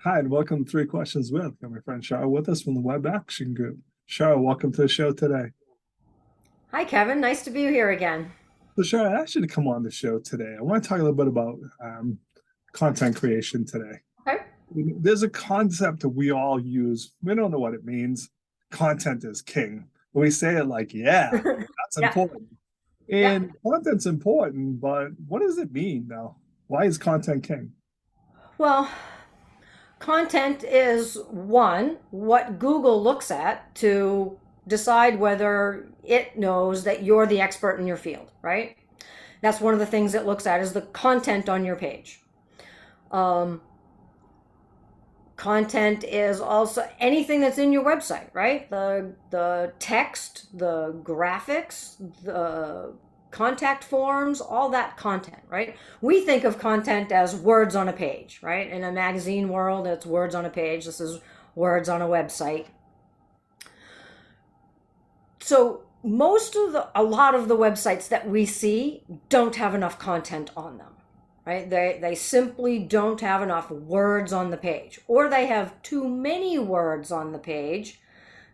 Hi, and welcome to Three Questions With. Got my friend Sheryl with us from the Web Action Group. Sheryl, welcome to the show today. Hi, Kevin. Nice to be here again. So, Sheryl, I asked you to come on the show today. I want to talk a little bit about content creation today. Okay. There's a concept that we all use. We don't know what it means. Content is king. We say it like, yeah, that's Yeah. important. Yeah. And content's important, but what does it mean now? Why is content king? Well, content is one, what Google looks at to decide whether it knows that you're the expert in your field, right? That's one of the things it looks at is the content on your page. Um, Content is also anything that's in your website, right? The text, the graphics, the contact forms, all that content, right? We think of content as words on a page, right? In a magazine world, it's words on a page. This is words on a website. So a lot of the websites that we see don't have enough content on them, right? They simply don't have enough words on the page, or they have too many words on the page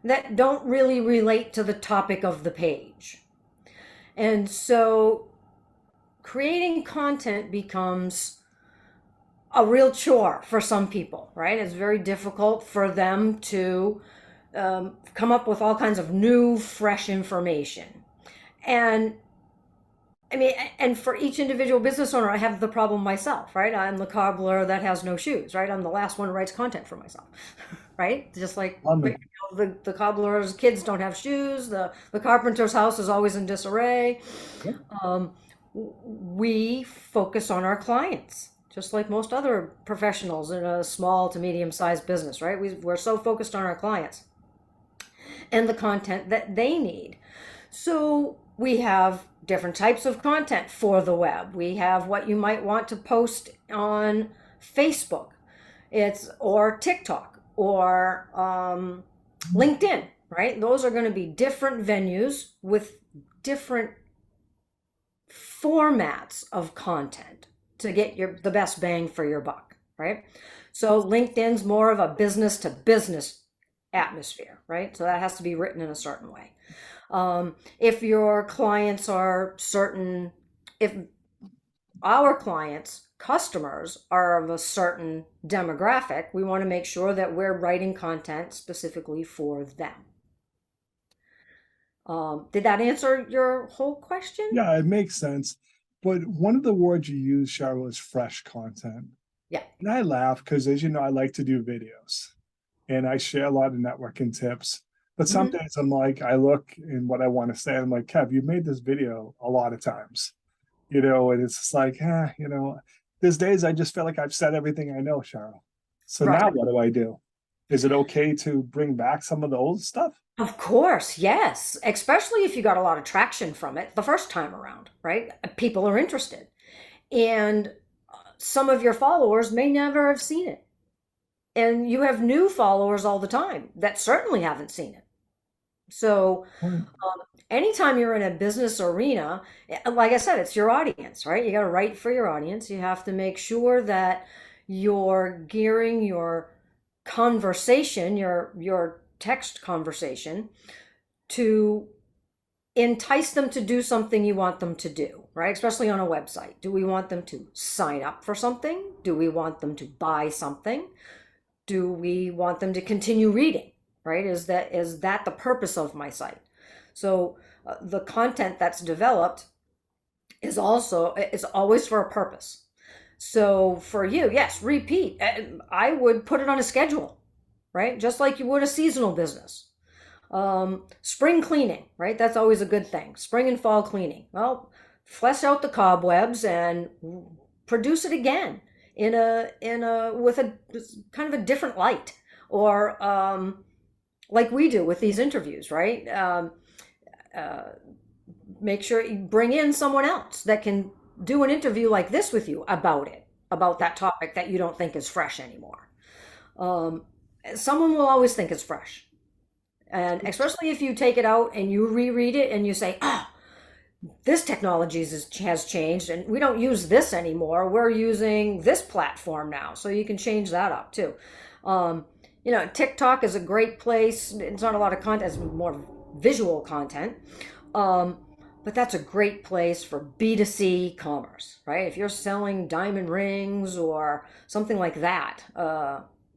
that don't really relate to the topic of the page. And so creating content becomes a real chore for some people, right? It's very difficult for them to come up with all kinds of new, fresh information. And I mean, and for each individual business owner, I have the problem myself, right? I'm the cobbler that has no shoes, right? I'm the last one who writes content for myself, right? Just like Um, the cobbler's kids don't have shoes, the carpenter's house is always in disarray. Um, we focus on our clients, just like most other professionals in a small to medium sized business, right? We're so focused on our clients and the content that they need. So we have different types of content for the web. We have what you might want to post on Facebook, it's or TikTok or LinkedIn, right? Those are going to be different venues with different formats of content to get the best bang for your buck, right? So LinkedIn's more of a business to business atmosphere, right? So that has to be written in a certain way. If your clients are certain, if our clients, customers are of a certain demographic, we want to make sure that we're writing content specifically for them. Did that answer your whole question? yeah, it makes sense. But one of the words you use, Sheryl, is fresh content. Yeah. And I laugh because, as you know, I like to do videos and I share a lot of networking tips. But some Mhm. days I'm like, I look in what I want to say. I'm like, Kev, you've made this video a lot of times, and it's just like, there's days I just feel like I've said everything I know, Sheryl. So Right. now what do I do? Is it okay to bring back some of the old stuff? Of course, yes. Especially if you got a lot of traction from it the first time around, right? People are interested. And some of your followers may never have seen it. And you have new followers all the time that certainly haven't seen it. So, anytime you're in a business arena, like I said, it's your audience, right? You got to write for your audience. You have to make sure that you're gearing your conversation, your text conversation, to entice them to do something you want them to do, right? Especially on a website. Do we want them to sign up for something? Do we want them to buy something? Do we want them to continue reading, right? Is that the purpose of my site? So the content that's developed is always for a purpose. So for you, yes, repeat. I would put it on a schedule, right? Just like you would a seasonal business. Spring cleaning, right? That's always a good thing. Spring and fall cleaning. Well, flesh out the cobwebs and produce it again in a with a kind of a different light, or like we do with these interviews, right? Uh, Make sure you bring in someone else that can do an interview like this with you about it, about that topic that you don't think is fresh anymore. Um, Someone will always think it's fresh. And especially if you take it out and you reread it and you say, oh, this technology has changed and we don't use this anymore. We're using this platform now. So you can change that up too. Um, TikTok is a great place. It's not a lot of content, it's more visual content. Um, but that's a great place for B2C commerce, right? If you're selling diamond rings or something like that,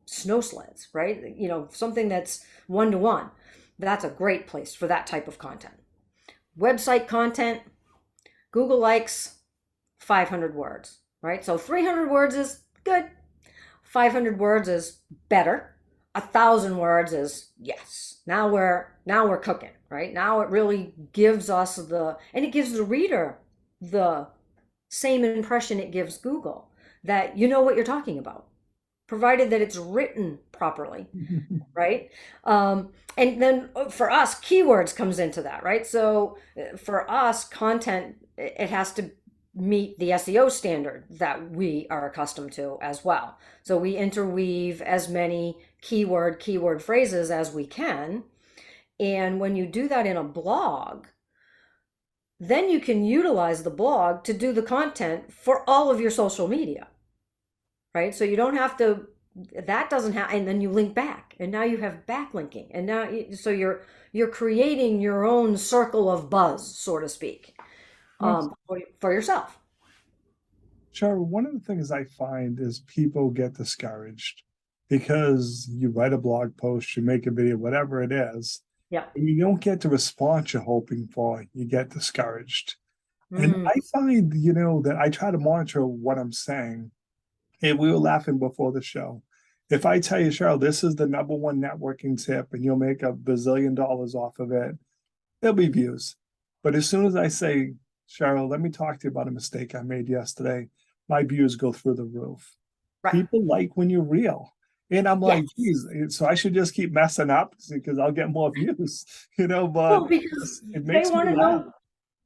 snow sleds, right? Something that's one to one. That's a great place for that type of content. Website content, Google likes 500 words, right? So 300 words is good. 500 words is better. 1,000 words is yes. Now we're cooking, right? Now it really gives us and it gives the reader the same impression it gives Google, that you know what you're talking about, provided that it's written properly, right? And then for us, keywords comes into that, right? So for us, content, it has to meet the SEO standard that we are accustomed to as well. So we interweave as many keyword phrases as we can. And when you do that in a blog, then you can utilize the blog to do the content for all of your social media, right? So you don't have to, that doesn't have, and then you link back, and now you have backlinking, and now so you're creating your own circle of buzz, so to speak, for yourself. Sure. One of the things I find is people get discouraged because you write a blog post, you make a video, whatever it is, Yeah. and you don't get the response you're hoping for. You get discouraged. And Mm. I find, that I try to monitor what I'm saying. And we were laughing before the show. If I tell you, Sheryl, this is the number one networking tip and you'll make $1 billion off of it, there'll be views. But as soon as I say, Sheryl, let me talk to you about a mistake I made yesterday, my views go through the roof. Right. People like when you're real. And I'm like, Yes. geez, so I should just keep messing up because I'll get more views, but Well, because it they makes me want to laugh. know,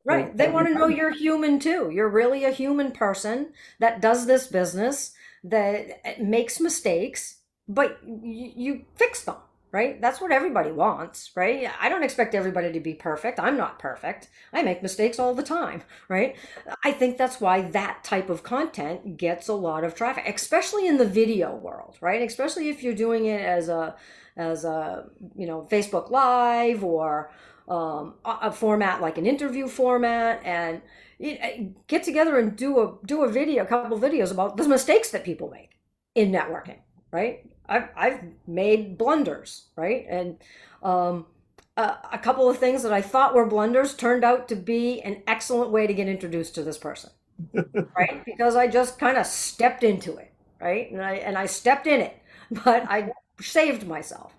right? They want to know you're human too. You're really a human person that does this business, that makes mistakes, but you fix them, right? That's what everybody wants, right? I don't expect everybody to be perfect. I'm not perfect. I make mistakes all the time, right? I think that's why that type of content gets a lot of traffic, especially in the video world, right? Especially if you're doing it as a Facebook Live or a format like an interview format, and get together and do a video, a couple videos about the mistakes that people make in networking, right? I've made blunders, right? And a couple of things that I thought were blunders turned out to be an excellent way to get introduced to this person, right? Because I just kind of stepped into it, right? And I stepped in it, but I saved myself.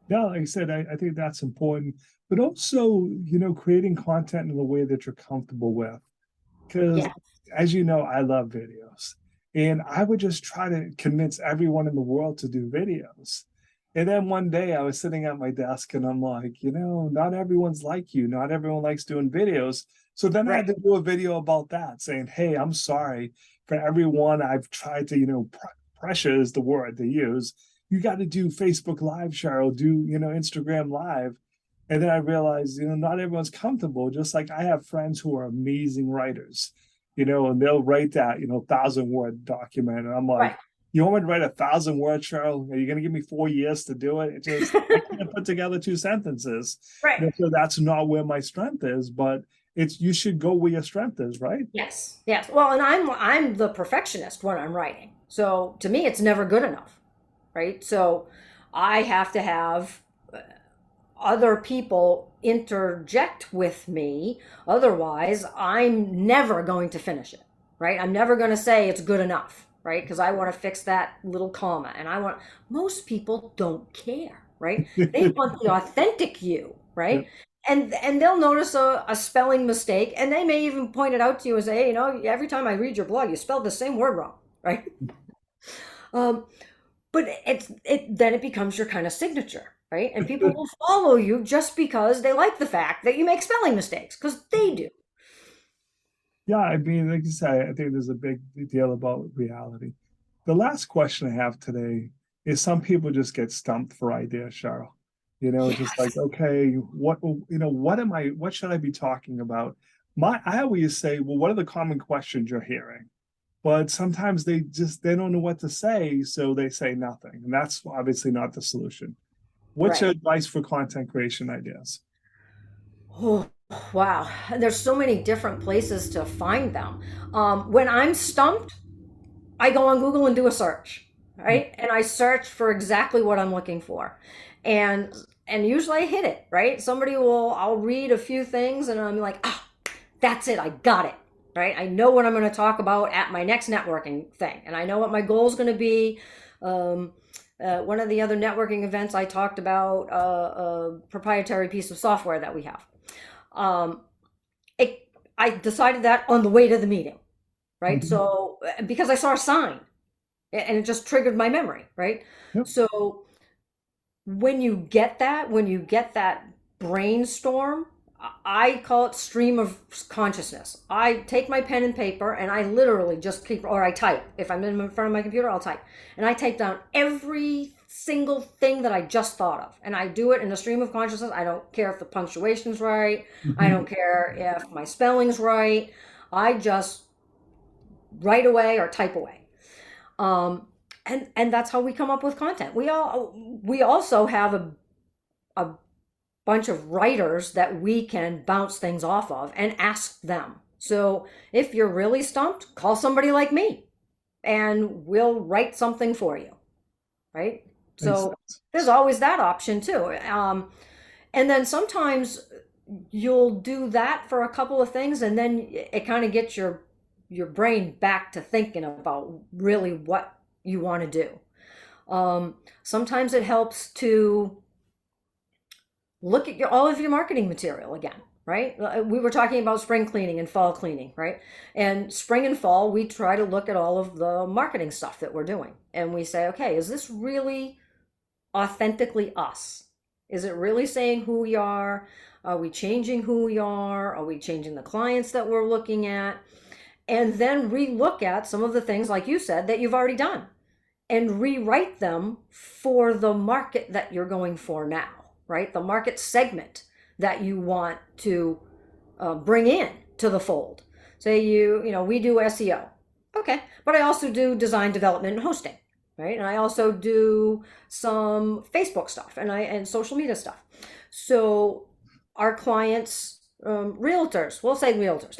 Yeah, like I said, I think that's important, but also, creating content in a way that you're comfortable with. Because Yeah. as you know, I love videos. And I would just try to convince everyone in the world to do videos. And then one day I was sitting at my desk and I'm like, not everyone's like you. Not everyone likes doing videos. So then I Right. had to do a video about that, saying, hey, I'm sorry for everyone I've tried to, pressure is the word they use. You got to do Facebook Live, Sheryl, do, Instagram Live. And then I realized, not everyone's comfortable. Just like I have friends who are amazing writers, and they'll write that, 1,000-word document. And I'm like, Right. you want me to write 1,000 words, Sheryl? Are you going to give me 4 years to do it? I can't put together 2 sentences. Right. So that's not where my strength is, but you should go where your strength is, right? Yes. Yes. Well, and I'm the perfectionist when I'm writing. So to me, it's never good enough, right? So I have to have other people interject with me. Otherwise, I'm never going to finish it, right? I'm never going to say it's good enough, right? Because I want to fix that little comma. And most people don't care, right? They want the authentic you, right? And they'll notice a spelling mistake, and they may even point it out to you and say, hey, every time I read your blog, you spelled the same word wrong, right? Um, but then it becomes your kind of signature, right? And people will follow you just because they like the fact that you make spelling mistakes, because they do. Yeah, I mean, like you said, I think there's a big deal about reality. The last question I have today is some people just get stumped for ideas, Sheryl. Just like, Yes. okay, what should I be talking about? I always say, well, what are the common questions you're hearing? But sometimes they don't know what to say, so they say nothing. And that's obviously not the solution. What's your Right. advice for content creation ideas? Oh, wow. There's so many different places to find them. When I'm stumped, I go on Google and do a search, right? And I search for exactly what I'm looking for. And and usually I hit it, right? I'll read a few things and I'm like, ah, that's it. I got it, right? I know what I'm going to talk about at my next networking thing. And I know what my goal is going to be. Um, one of the other networking events I talked about a proprietary piece of software that we have. Um, I decided that on the way to the meeting, right? Mhm. So because I saw a sign and it just triggered my memory, right? Yep. So when you get that brainstorm, I call it stream of consciousness. I take my pen and paper and I literally just keep, or I type. If I'm in front of my computer, I'll type. And I type down every single thing that I just thought of. And I do it in a stream of consciousness. I don't care if the punctuation's right. I Mhm. don't care if my spelling's right. I just write away or type away. And that's how we come up with content. We also have a bunch of writers that we can bounce things off of and ask them. So if you're really stumped, call somebody like me and we'll write something for you, right? Makes So there's sense. always that option too. And then sometimes you'll do that for a couple of things and then it kind of gets your brain back to thinking about really what you want to do. Sometimes it helps to look at all of your marketing material again, right? We were talking about spring cleaning and fall cleaning, right? And spring and fall, we try to look at all of the marketing stuff that we're doing. And we say, okay, is this really authentically us? Is it really saying who we are? Are we changing who we are? Are we changing the clients that we're looking at? And then relook at some of the things, like you said, that you've already done and rewrite them for the market that you're going for now, right? The market segment that you want to bring in to the fold. Say we do SEO. Okay. But I also do design development and hosting, right? And I also do some Facebook stuff and social media stuff. So our clients, realtors, we'll say realtors,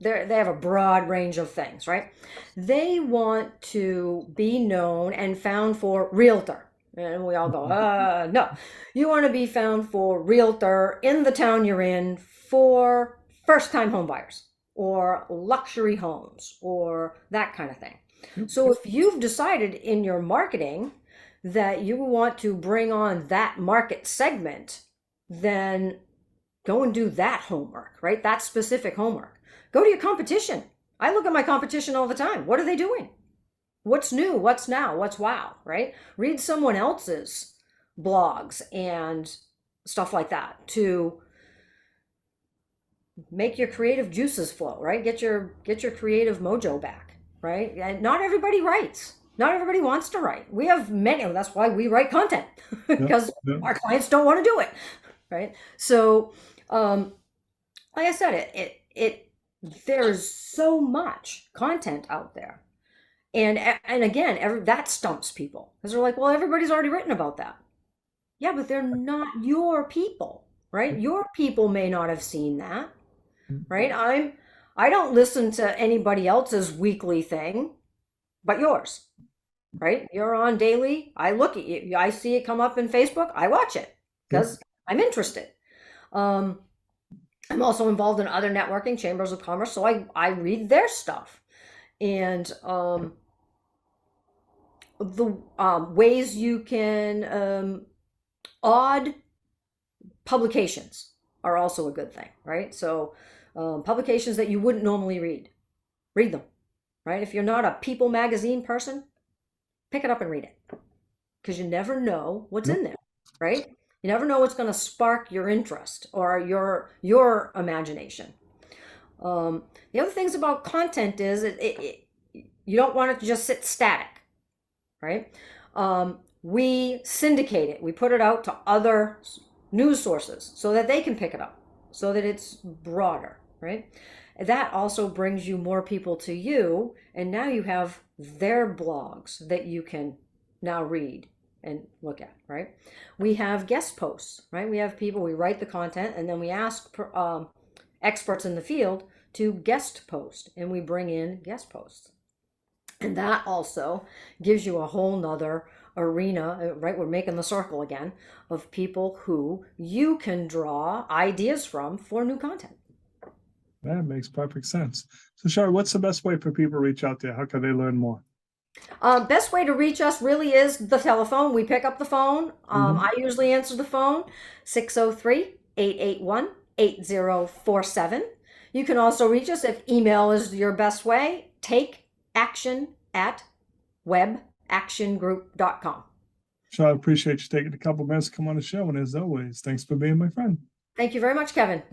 they have a broad range of things, right? They want to be known and found for realtor. And we all go, Mhm. no. You want to be found for realtor in the town you're in for first time home buyers or luxury homes or that kind of thing. Yep. So if you've decided in your marketing that you want to bring on that market segment, then go and do that homework, right? That specific homework. Go to your competition. I look at my competition all the time. What are they doing? What's new? What's now? What's wow, right? Read someone else's blogs and stuff like that to make your creative juices flow, right? Get your creative mojo back, right? And not everybody writes. Not everybody wants to write. We have many, that's why we write content Yep. because Yep. our clients don't want to do it, right? So, like I said, it there's so much content out there, and again, that stumps people because they're like, well, everybody's already written about that. Yeah, but they're not your people, right? Your people may not have seen that, right? I don't listen to anybody else's weekly thing but yours, right? You're on daily. I look at you. I see it come up in Facebook. I watch it Yep. because I'm interested. Um, I'm also involved in other networking chambers of commerce, so I read their stuff and the ways you can odd publications are also a good thing, right? So publications that you wouldn't normally read them, right? If you're not a People magazine person, pick it up and read it because you never know what's Yep. in there, right? You never know what's going to spark your interest or your imagination. The other things about content is you don't want it to just sit static, right? we syndicate it. We put it out to other news sources so that they can pick it up, so that it's broader, right? That also brings you more people to you, and now you have their blogs that you can now read and look at, right? We have guest posts, right? We have people, we write the content, and then we ask experts in the field to guest post, and we bring in guest posts. And that also gives you a whole nother arena, right? We're making the circle again of people who you can draw ideas from for new content. That makes perfect sense. So, Sheryl, what's the best way for people to reach out there? How can they learn more? Best way to reach us really is the telephone. We pick up the phone. I usually answer the phone, 603-881-8047. You can also reach us if email is your best way, takeaction@webactiongroup.com. So I appreciate you taking a couple minutes to come on the show. And as always, thanks for being my friend. Thank you very much, Kevin.